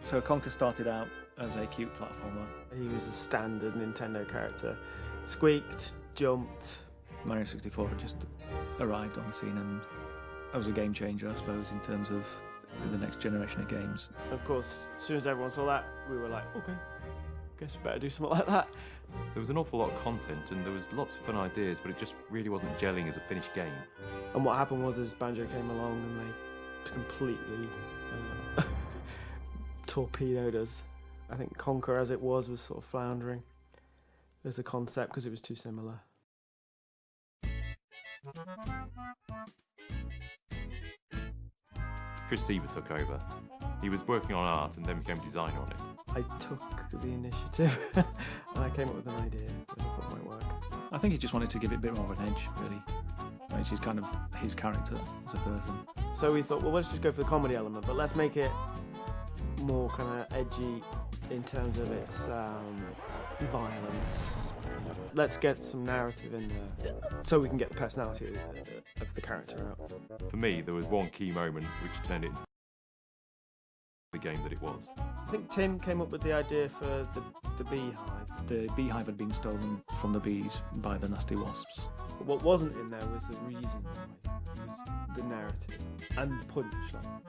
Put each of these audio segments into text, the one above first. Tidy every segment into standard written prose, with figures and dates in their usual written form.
So Conker started out as a cute platformer. He was a standard Nintendo character. Squeaked, jumped. Mario 64 had just arrived on the scene, and that was a game changer, I suppose, in terms of the next generation of games. Of course, as soon as everyone saw that, we were like, okay, guess we better do something like that. There was an awful lot of content and there was lots of fun ideas, but it just really wasn't gelling as a finished game. And what happened was Banjo came along and they completely torpedoed us. I think Conker, as it was sort of floundering as a concept because it was too similar. Chris Seaver took over. He was working on art and then became designer on it. I took the initiative and I came up with an idea that I thought might work. I think he just wanted to give it a bit more of an edge, really, which is kind of his character as a person. So we thought, well, let's just go for the comedy element, but let's make it more kind of edgy in terms of its violence. Let's get some narrative in there so we can get the personality of the character out. For me, there was one key moment which turned it into the game that it was. I think Tim came up with the idea for the beehive. The beehive had been stolen from the bees by the nasty wasps. But what wasn't in there was the reason why. It was the narrative and the punchline.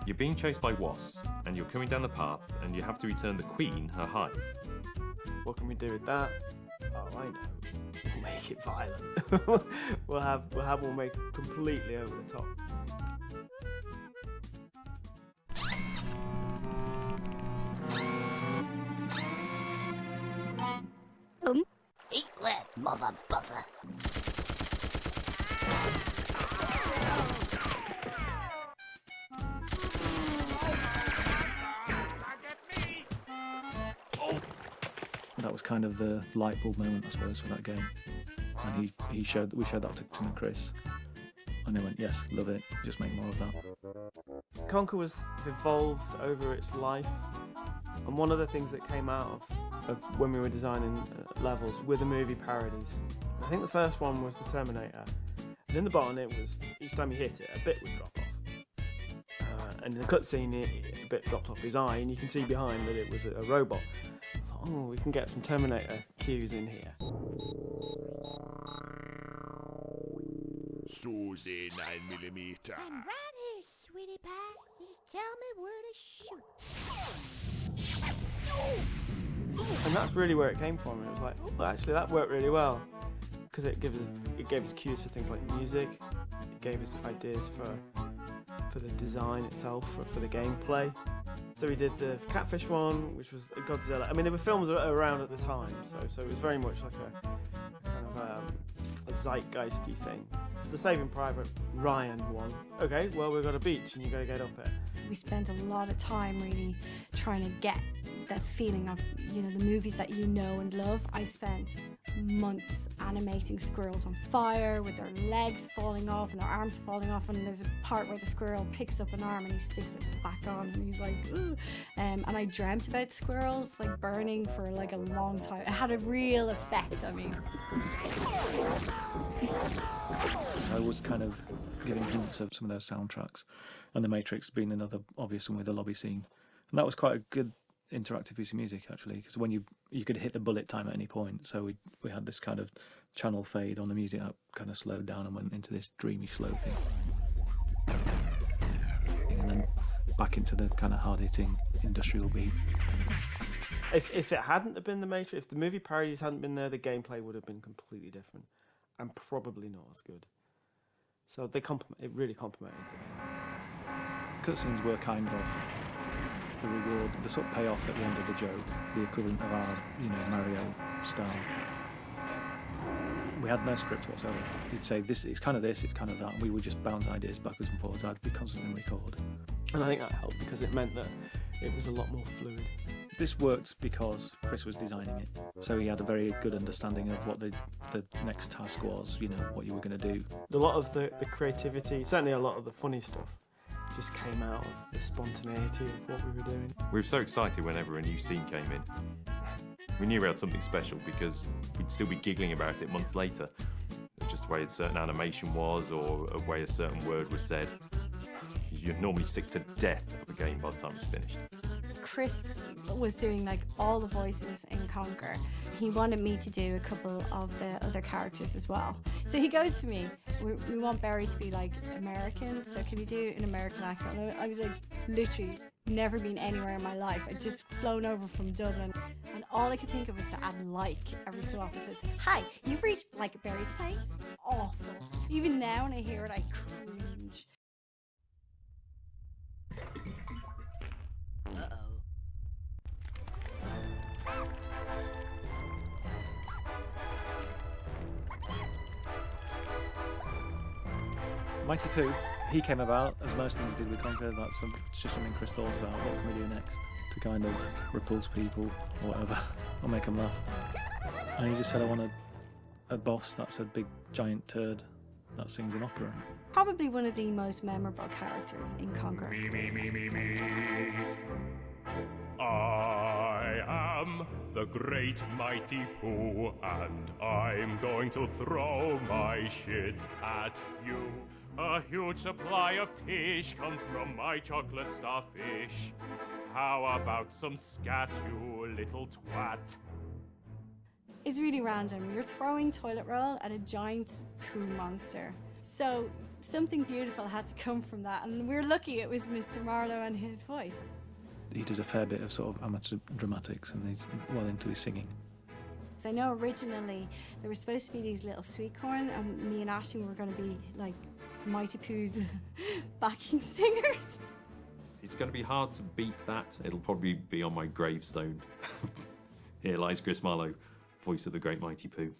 You're being chased by wasps and you're coming down the path and you have to return the queen her hive. What can we do with that? Oh, I know. We'll make it violent. we'll make it completely over the top. Eat that, mother buzzer. That was kind of the light bulb moment, I suppose, for that game. And we showed that to Tim and Chris, and they went, "Yes, love it. Just make more of that." Conker was evolved over its life, and one of the things that came out of when we were designing levels were the movie parodies. I think the first one was the Terminator, and in the bottom it was each time you hit it, a bit would drop off, and in the cutscene a bit dropped off his eye, and you can see behind that it was a robot. I thought, oh, we can get some Terminator cues in here. Susie 9mm. I'm right here, sweetie pie. You just tell me where to shoot. And that's really where it came from. It was like, oh, actually, that worked really well because it gave us cues for things like music. It gave us ideas for the design itself, for the gameplay. So we did the Catfish one, which was Godzilla. I mean, there were films around at the time, so it was very much like a kind of a zeitgeisty thing. The Saving Private Ryan one. Okay, well, we've got a beach and you've got to get up it. We spent a lot of time really trying to get that feeling of, you know, the movies that you know and love. I spent months animating squirrels on fire with their legs falling off and their arms falling off, and there's a part where the squirrel picks up an arm and he sticks it back on and he's like, ooh. And I dreamt about squirrels like burning for like a long time. It had a real effect on me. So I was kind of giving hints of some of those soundtracks, and The Matrix being another obvious one with the lobby scene. And that was quite a good interactive piece of music, actually, because when you could hit the bullet time at any point, so we had this kind of channel fade on the music that kind of slowed down and went into this dreamy slow thing, and then back into the kind of hard-hitting industrial beat. If it hadn't have been The Matrix, if the movie parodies hadn't been there, the gameplay would have been completely different and probably not as good. So it really complemented the game. Cutscenes were kind of the reward, the sort of payoff at the end of the joke, the equivalent of our, Mario style. We had no script whatsoever. You'd say this, it's kind of this, it's kind of that, and we would just bounce ideas backwards and forwards. I'd be constantly record. And I think that helped because it meant that it was a lot more fluid. This worked because Chris was designing it, so he had a very good understanding of what the next task was, what you were going to do. A lot of the creativity, certainly a lot of the funny stuff, just came out of the spontaneity of what we were doing. We were so excited whenever a new scene came in. We knew we had something special because we'd still be giggling about it months later. Just the way a certain animation was or a way a certain word was said. You'd normally sick to death of a game by the time it's finished. Chris was doing like all the voices in Conker. He wanted me to do a couple of the other characters as well. So he goes to me, we want Barry to be like American, so can you do an American accent? And I was like, literally never been anywhere in my life. I'd just flown over from Dublin, and all I could think of was to add like every so often. So it's, hi, you've reached like Barry's place. Awful. Even now when I hear it, I cringe. Mighty Pooh, he came about, as most things did with Conker, it's just something Chris thought about, what can we do next to kind of repulse people or whatever, or make them laugh. And he just said, I want a boss that's a big giant turd that sings an opera. Probably one of the most memorable characters in Conker. Me. I am the great mighty Pooh, and I'm going to throw my shit at you. A huge supply of tish comes from my chocolate starfish. How about some scat, you little twat? It's really random. You're throwing toilet roll at a giant poo monster. So something beautiful had to come from that, and we're lucky it was Mr. Marlowe and his voice. He does a fair bit of sort of amateur dramatics, and he's well into his singing. So I know originally there were supposed to be these little sweet corn, and me and Ashton were going to be like the Mighty Pooh's backing singers. It's going to be hard to beat that. It'll probably be on my gravestone. Here lies Chris Marlowe, voice of the great mighty Pooh.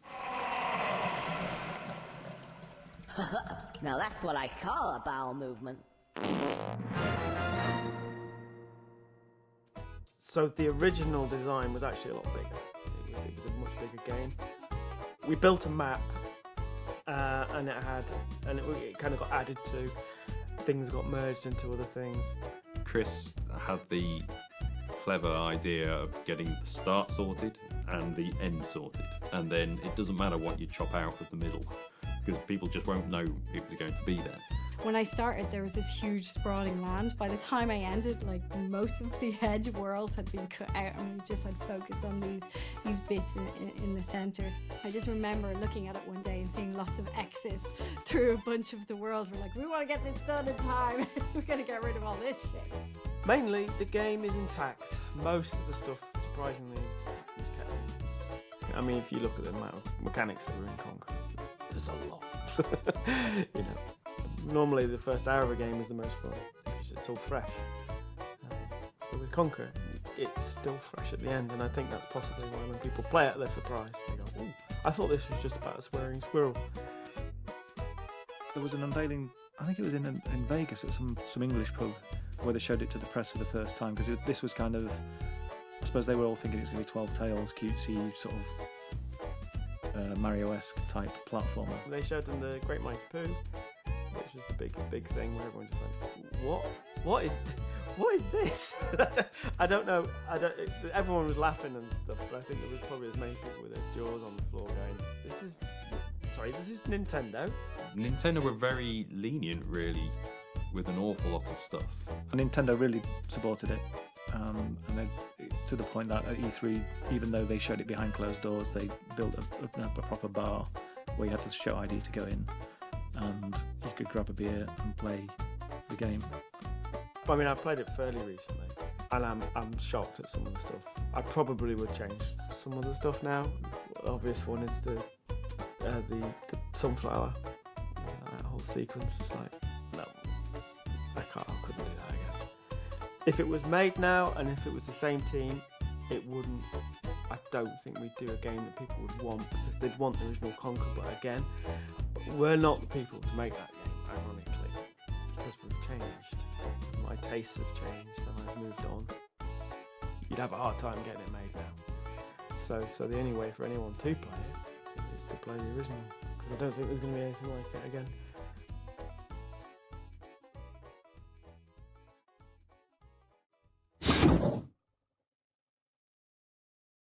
Now that's what I call a bowel movement. So the original design was actually a lot bigger. It was a much bigger game. We built a map, and it kind of got added to. Things got merged into other things. Chris had the clever idea of getting the start sorted and the end sorted, and then it doesn't matter what you chop out of the middle, because people just won't know it was going to be there. When I started, there was this huge sprawling land. By the time I ended, like most of the edge worlds had been cut out, and we just had focused on these bits in the centre. I just remember looking at it one day and seeing lots of X's through a bunch of the worlds. We're like, we want to get this done in time. We're going to get rid of all this shit. Mainly, the game is intact. Most of the stuff, surprisingly, is kept in. I mean, if you look at the amount of mechanics that were in Conker, there's a lot. You know. Normally the first hour of a game is the most fun because it's all fresh. But with Conker, it's still fresh at the end, and I think that's possibly why when people play it, they're surprised. They go, "Ooh, I thought this was just about a swearing squirrel." There was an unveiling, I think it was in Vegas at some English pub, where they showed it to the press for the first time, because this was kind of, I suppose they were all thinking it was going to be 12 Tales, cutesy, sort of Mario-esque type platformer. They showed them the Great Mighty Pooh, which was the big thing where everyone just went, what is this? I don't know. Everyone was laughing and stuff, but I think there was probably as many people with their jaws on the floor going, this is Nintendo. Nintendo were very lenient, really, with an awful lot of stuff. And Nintendo really supported it, and to the point that at E3, even though they showed it behind closed doors, they built a proper bar where you had to show ID to go in, and you could grab a beer and play the game. I mean, I played it fairly recently, and I'm shocked at some of the stuff. I probably would change some of the stuff now. The obvious one is the sunflower. That whole sequence is like, no, I couldn't do that again. If it was made now, and if it was the same team, it wouldn't. I don't think we'd do a game that people would want, because they'd want the original Conker, but again, we're not the people to make that game, ironically, because we've changed. My tastes have changed and I've moved on. You'd have a hard time getting it made now. So the only way for anyone to play it is to play the original, because I don't think there's going to be anything like it again.